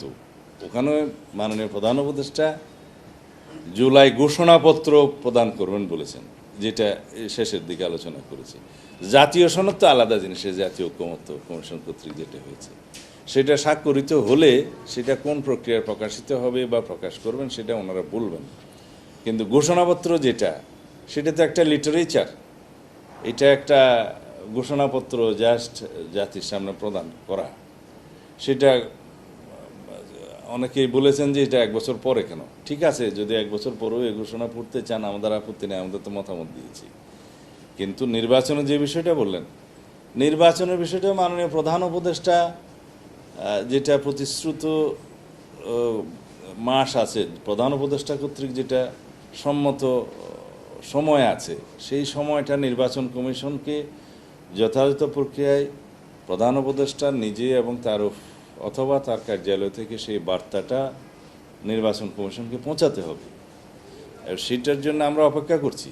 তো ওখানে মাননীয় প্রধান উপদেষ্টা জুলাই ঘোষণাপত্র প্রদান করবেন বলেছেন, যেটা শেষের দিকে আলোচনা করেছি। জাতীয় সনদ তো আলাদা জিনিস, জাতীয় ঐকমত্য কমিশন কর্তৃক যেটা হয়েছে সেটা স্বাক্ষরিত হলে সেটা কোন প্রক্রিয়ায় প্রকাশিত হবে বা প্রকাশ করবেন সেটা ওনারা বলবেন। কিন্তু ঘোষণাপত্র যেটা, সেটা তো একটা লিটারেচার, এটা একটা ঘোষণাপত্র জাস্ট জাতির সামনে প্রদান করা। সেটা অনেকেই বলেছেন যে এটা 1 বছর পরে কেন। ঠিক আছে, যদি 1 বছর পরেও এই ঘোষণা পড়তে চান, আমাদের আপত্তি নেই, আমাদের তো মতামত দিয়েছি। কিন্তু নির্বাচনের যে বিষয়টা বললেন, নির্বাচনের বিষয়টা মাননীয় প্রধান উপদেষ্টা যেটা প্রতিশ্রুত মাস আছে, প্রধান উপদেষ্টা কর্তৃক যেটা সম্মত সময় আছে, সেই সময়টা নির্বাচন কমিশনকে যথাযথ প্রক্রিয়ায় প্রধান উপদেষ্টা নিজে এবং তার অথবা তার কার্যালয় থেকে সেই বার্তাটা নির্বাচন কমিশনকে পৌঁছাতে হবে। আর সেটার জন্য আমরা অপেক্ষা করছি।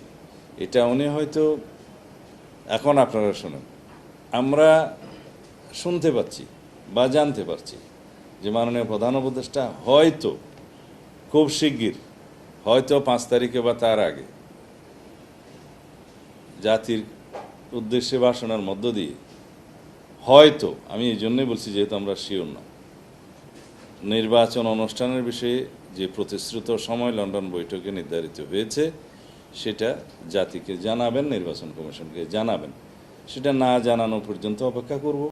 এটা উনি হয়তো এখন আপনারা শোনেন, আমরা শুনতে পাচ্ছি বা জানতে পারছি যে মাননীয় প্রধান উপদেষ্টা হয়তো খুব শিগগির, হয়তো 5 তারিখে বা তার আগে জাতির উদ্দেশ্যে ভাষণের মধ্য দিয়ে হয়তো, আমি এই জন্যই বলছি যেহেতু আমরা শিওর না, নির্বাচন অনুষ্ঠানের বিষয়ে যে প্রতিশ্রুত সময় লন্ডন বৈঠকে নির্ধারিত হয়েছে সেটা জাতিকে জানাবেন, নির্বাচন কমিশনকে জানাবেন। সেটা না জানানো পর্যন্ত অপেক্ষা করব।